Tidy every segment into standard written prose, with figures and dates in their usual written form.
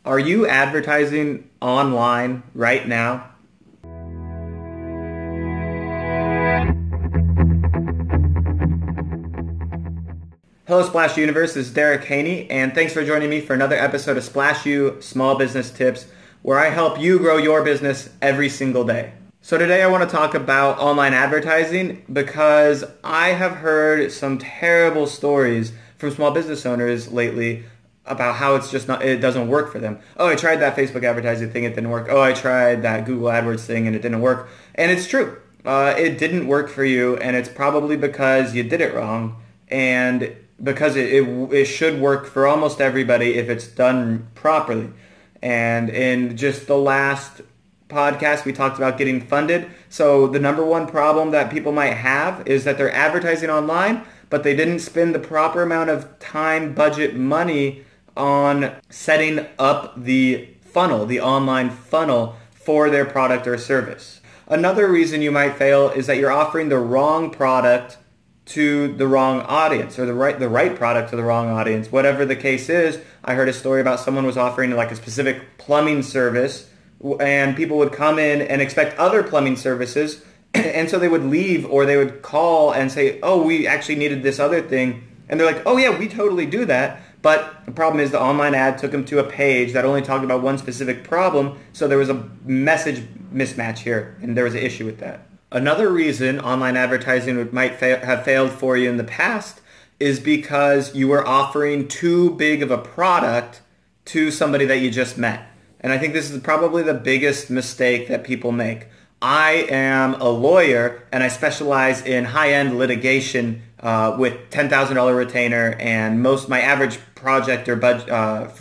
Are you advertising online right now? Hello Splash Universe, this is Derek Haney, and thanks for joining me for another episode of SplashU Small Business Tips, where I help you grow your business every single day. So today I want to talk about online advertising because I have heard some terrible stories from small business owners lately about how it doesn't work for them. Oh, I tried that Facebook advertising thing, it didn't work. Oh, I tried that Google AdWords thing and it didn't work. And it's true. It didn't work for you, and it's probably because you did it wrong, and because it should work for almost everybody if it's done properly. And in just the last podcast, we talked about getting funded. So the number one problem that people might have is that they're advertising online, but they didn't spend the proper amount of time, budget, money on setting up the funnel, the online funnel for their product or service. Another reason you might fail is that you're offering the wrong product to the wrong audience, or the right product to the wrong audience. Whatever the case is, I heard a story about someone was offering like a specific plumbing service, and people would come in and expect other plumbing services, and so they would leave, or they would call and say, oh, we actually needed this other thing. And they're like, oh yeah, we totally do that. But the problem is the online ad took them to a page that only talked about one specific problem, so there was a message mismatch here, and there was an issue with that. Another reason online advertising might have failed for you in the past is because you were offering too big of a product to somebody that you just met. And I think this is probably the biggest mistake that people make. I am a lawyer, and I specialize in high-end litigation with $10,000 retainer, and my average project or budget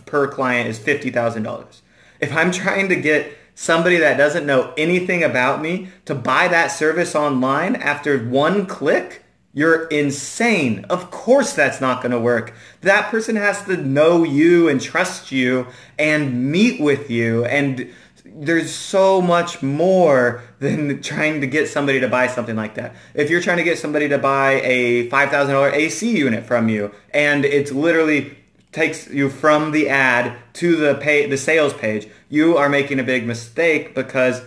per client is $50,000. If I'm trying to get somebody that doesn't know anything about me to buy that service online after one click, you're insane. Of course that's not going to work. That person has to know you and trust you and meet with you, and there's so much more than trying to get somebody to buy something like that. If you're trying to get somebody to buy a $5,000 AC unit from you, and it's literally takes you from the ad to the sales page, you are making a big mistake, because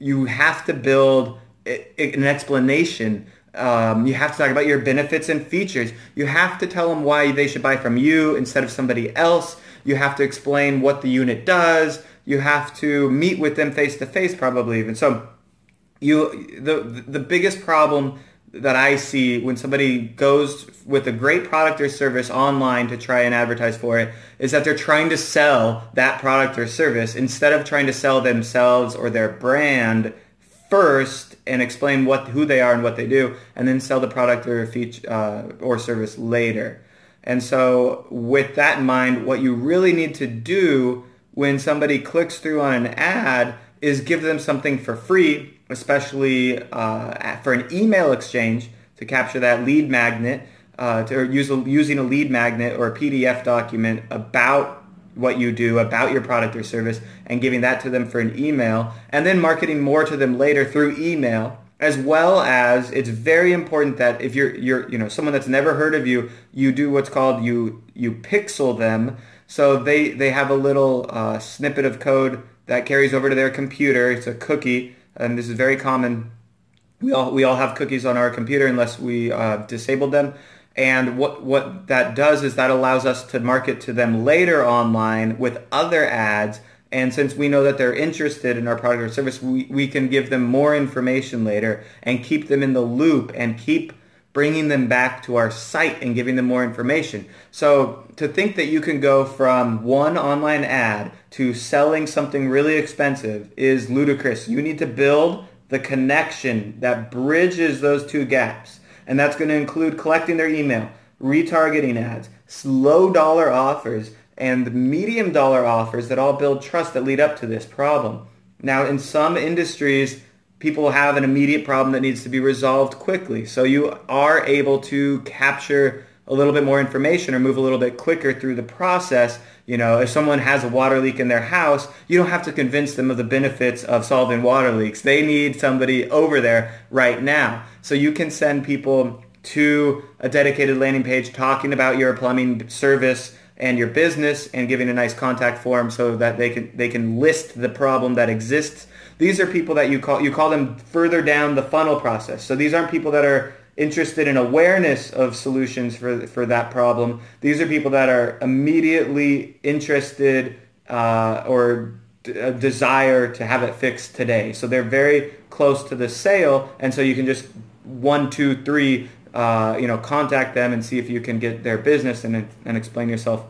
you have to build an explanation. You have to talk about your benefits and features. You have to tell them why they should buy from you instead of somebody else. You have to explain what the unit does. You have to meet with them face to face, probably even. So the biggest problem that I see when somebody goes with a great product or service online to try and advertise for it is that they're trying to sell that product or service instead of trying to sell themselves or their brand first and explain who they are and what they do, and then sell the product or feature or service later. And so with that in mind, what you really need to do when somebody clicks through on an ad is give them something for free, especially for an email exchange, to capture that lead magnet, using a lead magnet or a PDF document about what you do, about your product or service, and giving that to them for an email, and then marketing more to them later through email. As well as, it's very important that if you're someone that's never heard of you, you do what's called you pixel them. So they have a little snippet of code that carries over to their computer. It's a cookie, and this is very common. We all have cookies on our computer unless we disabled them. And what that does is that allows us to market to them later online with other ads. And since we know that they're interested in our product or service, we can give them more information later and keep them in the loop and keep bringing them back to our site and giving them more information. So to think that you can go from one online ad to selling something really expensive is ludicrous. You need to build the connection that bridges those two gaps. And that's going to include collecting their email, retargeting ads, low dollar offers, and medium dollar offers that all build trust that lead up to this problem. Now, in some industries, people have an immediate problem that needs to be resolved quickly. So you are able to capture a little bit more information or move a little bit quicker through the process. If someone has a water leak in their house, you don't have to convince them of the benefits of solving water leaks. They need somebody over there right now. So you can send people to a dedicated landing page talking about your plumbing service, and your business and giving a nice contact form so that they can list the problem that exists. These are people that you call them further down the funnel process. So these aren't people that are interested in awareness of solutions for that problem. These are people that are immediately interested or desire to have it fixed today. So they're very close to the sale, and so you can just 1, 2, 3, contact them and see if you can get their business and explain yourself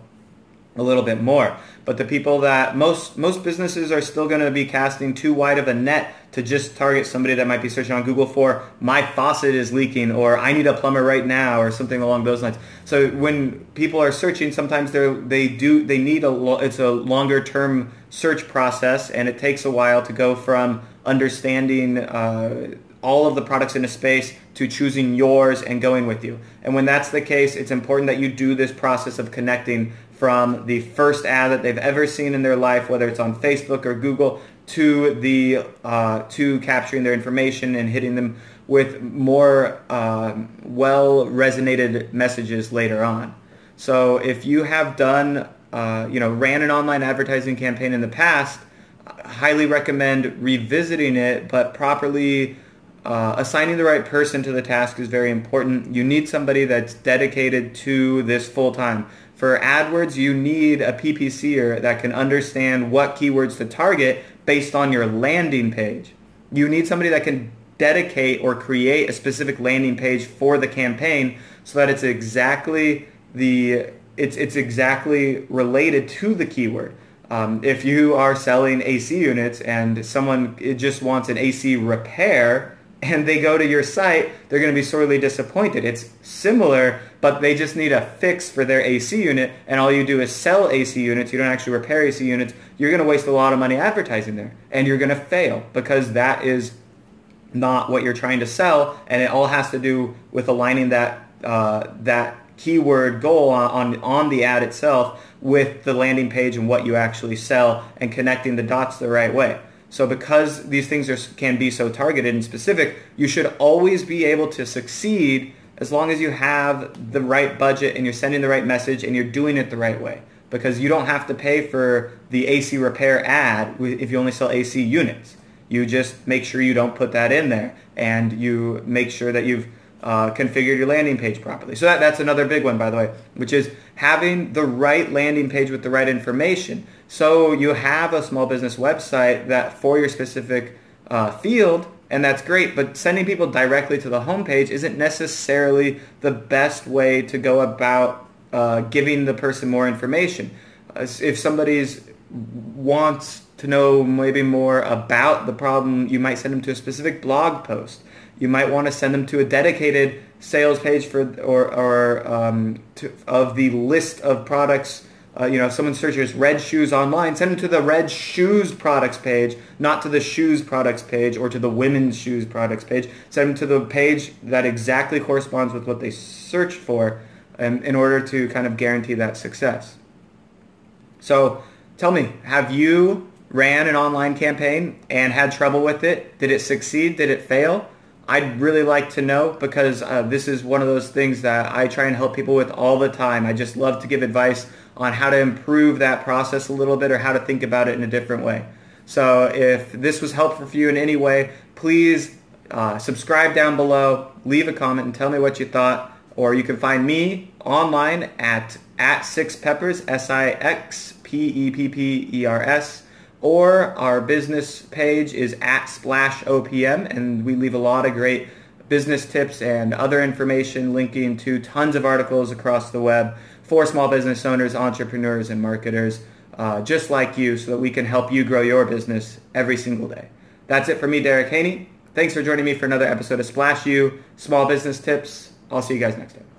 a little bit more. But the people that most businesses are still going to be casting too wide of a net to just target somebody that might be searching on Google for "my faucet is leaking" or "I need a plumber right now" or something along those lines. So when people are searching, sometimes they need it's a longer term search process, and it takes a while to go from understanding all of the products in a space to choosing yours and going with you. And when that's the case, it's important that you do this process of connecting from the first ad that they've ever seen in their life, whether it's on Facebook or Google, to capturing their information and hitting them with more well resonated messages later on. So if you have done ran an online advertising campaign in the past, I highly recommend revisiting it, but properly assigning the right person to the task is very important. You need somebody that's dedicated to this full time. For AdWords, you need a PPCer that can understand what keywords to target based on your landing page. You need somebody that can dedicate or create a specific landing page for the campaign so that it's exactly related to the keyword. If you are selling AC units and someone just wants an AC repair and they go to your site, they're going to be sorely disappointed. It's similar, but they just need a fix for their AC unit, and all you do is sell AC units. You don't actually repair AC units. You're going to waste a lot of money advertising there, and you're going to fail because that is not what you're trying to sell, and it all has to do with aligning that keyword goal on the ad itself with the landing page and what you actually sell and connecting the dots the right way. So because these things can be so targeted and specific, you should always be able to succeed as long as you have the right budget and you're sending the right message and you're doing it the right way. Because you don't have to pay for the AC repair ad if you only sell AC units. You just make sure you don't put that in there, and you make sure that you've configured your landing page properly. So that's another big one, by the way, which is having the right landing page with the right information. So you have a small business website that for your specific field, and that's great, but sending people directly to the homepage isn't necessarily the best way to go about giving the person more information. If somebody wants to know maybe more about the problem, you might send them to a specific blog post. You might want to send them to a dedicated sales page of the list of products. If someone searches red shoes online, send them to the red shoes products page, not to the shoes products page or to the women's shoes products page. Send them to the page that exactly corresponds with what they searched for in order to kind of guarantee that success. So tell me, have you ran an online campaign and had trouble with it? Did it succeed? Did it fail? I'd really like to know, because this is one of those things that I try and help people with all the time. I just love to give advice on how to improve that process a little bit or how to think about it in a different way. So if this was helpful for you in any way, please subscribe down below, leave a comment and tell me what you thought. Or you can find me online at sixpeppers, SIXPEPPERS. Or our business page is at SplashOPM, and we leave a lot of great business tips and other information linking to tons of articles across the web for small business owners, entrepreneurs, and marketers just like you, so that we can help you grow your business every single day. That's it for me, Derek Haney. Thanks for joining me for another episode of SplashU Small Business Tips. I'll see you guys next time.